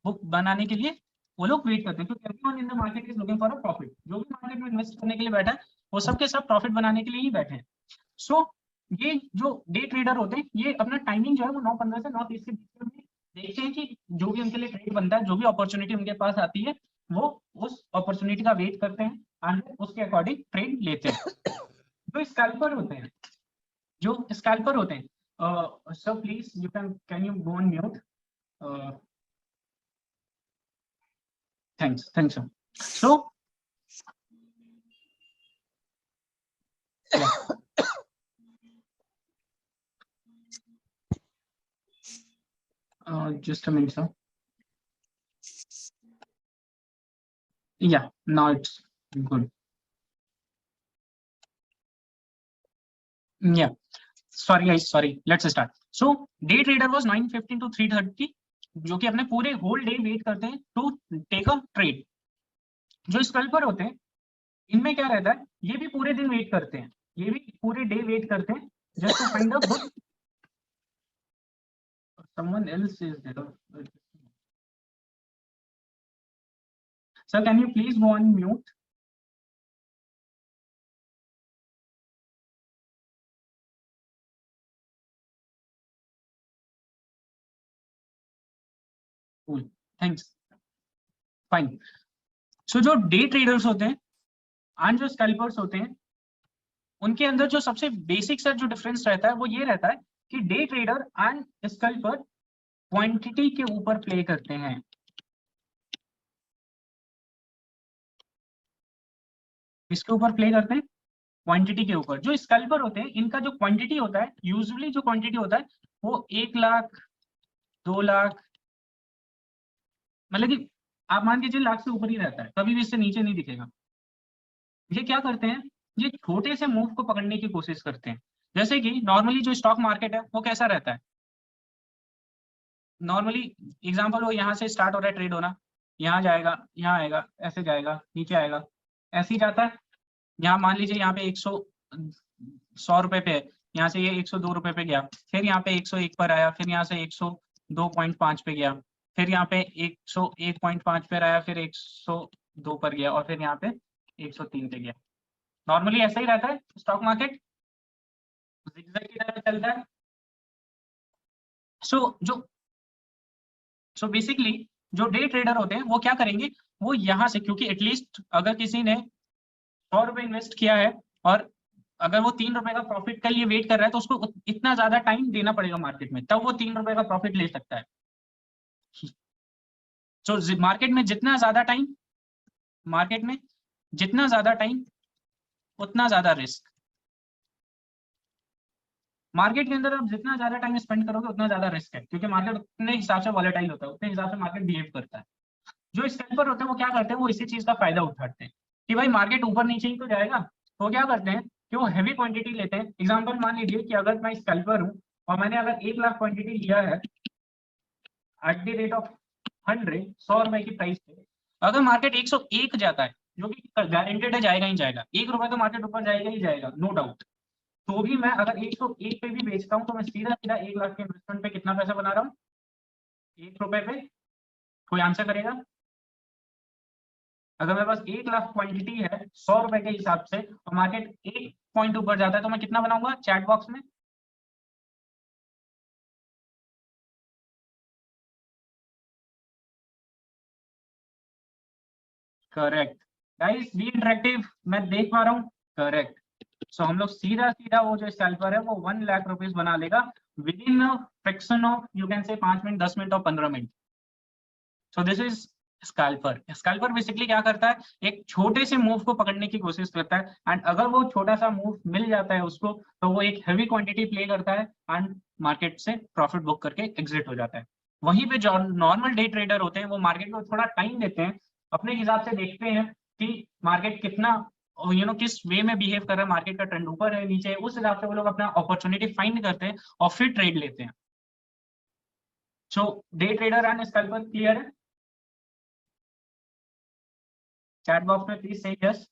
S1: बुक बनाने के लिए वो लोग वेट करते हैं, क्योंकि everyone in the market is looking for a profit. जो भी मार्केट में इन्वेस्ट करने के लिए बैठा है, वो सबके सब प्रॉफिट बनाने के लिए ही बैठे हैं। सो ये जो डे ट्रेडर होते हैं, ये अपना टाइमिंग जो है वो 9:15 से 9:30 के बीच में देखते हैं कि जो भी उनके लिए ट्रेड बनता है, जो भी अपॉर्चुनिटी उनके पास आती है, वो उस अपॉर्चुनिटी का वेट करते हैं एंड उसके अकॉर्डिंग ट्रेड लेते हैं। जो स्कैल्पर होते हैं, जो स्कैल्पर होते हैं, sir please you can you go on mute? Thanks thanks sir. So just a minute sir. Yeah, now it's good. Yeah, sorry guys, sorry, let's start. So day trader was 9:15 to 3:30, जो कि अपने पूरे होल डे वेट करते हैं टू टेक अ ट्रेड। जो स्कैल्पर होते हैं, इनमें क्या रहता है, ये भी पूरे दिन वेट करते हैं, ये भी पूरे डे वेट करते हैं just to find a good. someone else is there. Sir, can you please go on mute? Cool, thanks, fine. So जो डे ट्रेडर्स होते हैं एंड जो स्कैल्पर्स होते हैं, उनके अंदर जो सबसे बेसिक सा जो डिफरेंस रहता है, वो ये रहता है कि day trader and scalper quantity के ऊपर प्ले करते हैं। इसके ऊपर प्ले करते हैं क्वांटिटी के ऊपर। जो स्कैल्पर होते हैं, इनका जो क्वांटिटी होता है, यूजुअली जो क्वांटिटी होता है वो 1 लाख 2 लाख, मतलब कि आप मान लीजिए लाख से ऊपर ही रहता है, कभी भी इससे नीचे नहीं दिखेगा। ये क्या करते हैं, ये छोटे से मूव को पकड़ने की कोशिश करते हैं। जैसे कि नॉर्मली जो स्टॉक मार्केट है वो कैसा रहता है, नॉर्मली एग्जांपल वो यहाँ से स्टार्ट हो रहा है ट्रेड होना, यहाँ जाएगा, यहाँ आएगा, ऐसे जाएगा, नीचे आएगा, ऐसे ही जाता है। यहाँ मान लीजिए यहाँ पे 100 रुपए पे है, यहाँ से ये 102 रुपए पे गया, फिर यहाँ पे 101 पर आया, फिर यहाँ से 102.5 पे गया, फिर यहाँ पे 101.5 पर आया, फिर 102 पर गया, और फिर यहाँ पे 103 पे गया। नॉर्मली ऐसा ही रहता है स्टॉक मार्केट, ज़िगज़ैग की तरह चलता है। सो बेसिकली जो डे ट्रेडर होते हैं वो क्या करेंगे, वो यहाँ से, क्योंकि एटलीस्ट अगर किसी ने 100 रुपए इन्वेस्ट किया है और अगर वो 3 रुपए का प्रॉफिट के लिए वेट कर रहा है, तो उसको इतना ज्यादा टाइम देना पड़ेगा मार्केट में, तब वो 3 रुपए का प्रॉफिट ले सकता है। तो मार्केट में जितना ज्यादा टाइम, मार्केट में जितना ज्यादा टाइम उतना ज्यादा रिस्क। मार्केट के अंदर आप जितना ज्यादा टाइम स्पेंड करोगे उतना ज्यादा रिस्क है, क्योंकि मार्केट उतने हिसाब से वॉलेटाइल होता है, उतने हिसाब से मार्केट बिहेव करता है। जो स्कैल्पर होते हैं वो क्या करते हैं, वो इसी चीज का फायदा उठाते हैं कि भाई मार्केट ऊपर नीचे ही तो जाएगा, तो क्या करते हैं कि वो हैवी क्वांटिटी लेते हैं। एग्जांपल मान लीजिए कि अगर मैं स्कैल्पर हूं और मैंने अगर 1 लाख क्वांटिटी लिया है एट द रेट ऑफ 100 रुपए की प्राइस पे, अगर मार्केट 101 जाता है, जो कि गारंटेड है जाएगा ही जाएगा, 1 रुपए तो मार्केट ऊपर जाएगा ही जाएगा, नो डाउट, तो भी मैं अगर 101 पे भी बेचता हूँ तो मैं सीधा सीधा 1 लाख के इन्वेस्टमेंट पे कितना पैसा बना रहा हूँ, 1 रुपए पे। कोई आंसर करेगा? अगर मेरे पास 1 लाख क्वांटिटी है 100 रुपए के हिसाब से और मार्केट 1 पॉइंट ऊपर जाता है तो मैं कितना बनाऊंगा चैट बॉक्स में? करेक्ट गाइस, बी इंटरेक्टिव, मैं देख पा रहा हूँ। करेक्ट। सो हम लोग सीधा सीधा वो जो स्कैल्पर है वो 1 लाख रुपीज बना लेगा with in fraction of, you can say 5 minute, 10 minute और 15 minute. So this is scalper. Scalper basically क्या करता है, एक छोटे से मूव को पकड़ने की कोशिश करता है एंड अगर वो छोटा सा मूव मिल जाता है उसको तो वो एक हेवी क्वांटिटी प्ले करता है एंड मार्केट से प्रॉफिट बुक करके एग्जिट हो जाता है। वहीं पे जो नॉर्मल डे ट्रेडर होते हैं वो मार्केट को थोड़ा टाइम देते हैं, अपने हिसाब से देखते हैं कि मार्केट कितना किस वे में बिहेव कर रहा है, मार्केट का ट्रेंड ऊपर है नीचे है, उस हिसाब से वो लोग अपना अपॉर्चुनिटी फाइंड करते हैं और फिर ट्रेड लेते हैं। So day trader and scalper clear है? चैट बॉक्स में प्लीज से यस।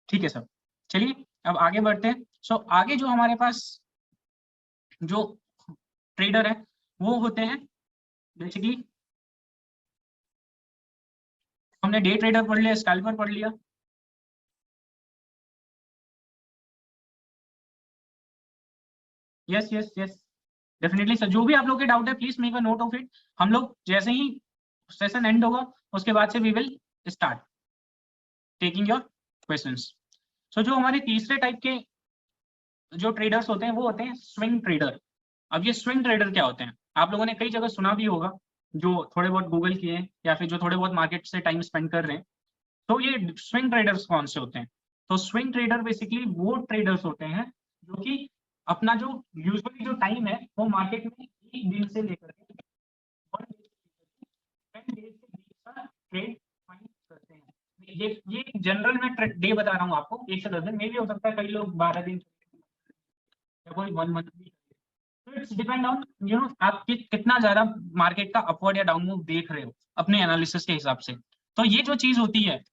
S1: ठीक है सर, चलिए अब आगे बढ़ते हैं। सो आगे जो हमारे पास जो ट्रेडर है वो होते हैं बेसिकली, हमने डे ट्रेडर पढ़ लिया, स्कैल्पर पढ़ लिया। Yes yes yes, definitely sir, जो भी आप लोग के डाउट है please make a note of it. हम लोग जैसे ही सेशन एंड होगा उसके बाद से we will start taking your questions. So जो हमारे तीसरे टाइप के जो ट्रेडर्स होते हैं वो होते हैं स्विंग ट्रेडर। अब ये स्विंग ट्रेडर क्या होते हैं, आप लोगों ने कई जगह सुना भी होगा, जो थोड़े बहुत गूगल किए हैं या फिर जो थोड़े बहुत मार्केट से टाइम स्पेंड कर रहे हैं। तो ये स्विंग ट्रेडर्स कौन से होते हैं? तो स्विंग ट्रेडर बेसिकली वो ट्रेडर्स होते हैं जो कि अपना जो यूजुअली जो टाइम है वो मार्केट में एक दिन से लेकर के 10 डेज के बीच का ट्रेड फाइंड करते हैं। ये जनरल में डे बता रहा हूँ आपको, 1 से 10 दिन में भी हो सकता है, कई लोग 12 दिन या कोई 1 मंथ भी। तो इट्स डिपेंड ऑन आप कितना ज्यादा मार्केट का अपवर्ड या डाउन मूव देख रहे हो अपने एनालिसिस के हिसाब से। तो ये जो चीज होती है,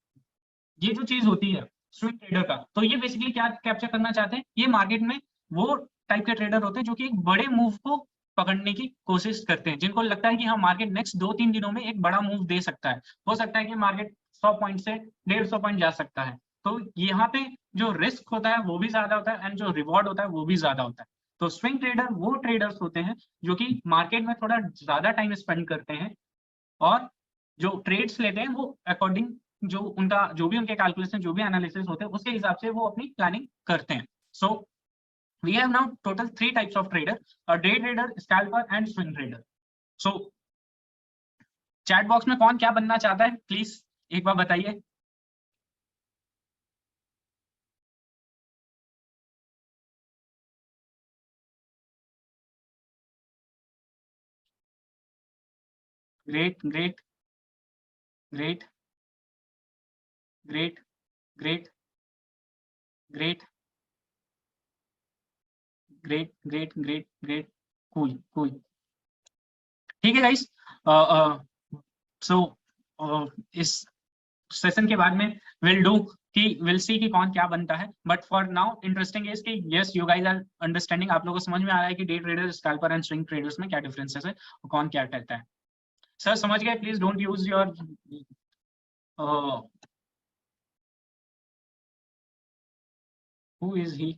S1: ये जो चीज होती है स्विंग ट्रेडर का, तो ये बेसिकली क्या कैप्चर करना चाहते हैं, ये मार्केट में वो टाइप के ट्रेडर होते हैं जो कि एक बड़े मूव को पकड़ने की कोशिश करते हैं, जिनको लगता है कि हाँ मार्केट नेक्स्ट 2-3 दिनों में एक बड़ा मूव दे सकता है, हो सकता है कि मार्केट 100 पॉइंट से 150 पॉइंट जा सकता है। तो यहाँ पे जो रिस्क होता है वो भी ज्यादा होता है एंड जो रिवॉर्ड होता है वो भी ज्यादा होता है। तो स्विंग ट्रेडर वो ट्रेडर्स होते हैं जो कि मार्केट में थोड़ा ज्यादा टाइम स्पेंड करते हैं और जो ट्रेड्स लेते हैं वो अकॉर्डिंग जो उनका जो भी उनके कैलकुलेशन जो भी एनालिसिस होते हैं उसके हिसाब से वो अपनी प्लानिंग करते हैं। So we have now total 3 types of trader, day trader, scalper and swing trader. So chat box में कौन क्या बनना चाहता है प्लीज एक बार बताइए। Great great great great great great great great great great, cool cool. ठीक है गाइस, सो इस सेशन के बाद में विल डू कि विल सी कि कौन क्या बनता है, but for now interesting is कि yes you guys are understanding, आप लोगों को समझ में आ रहा है कि day trader, scalper and swing traders में क्या डिफरेंसेस है और कौन क्या करता है। सर समझ गए? Please don't use your who is he.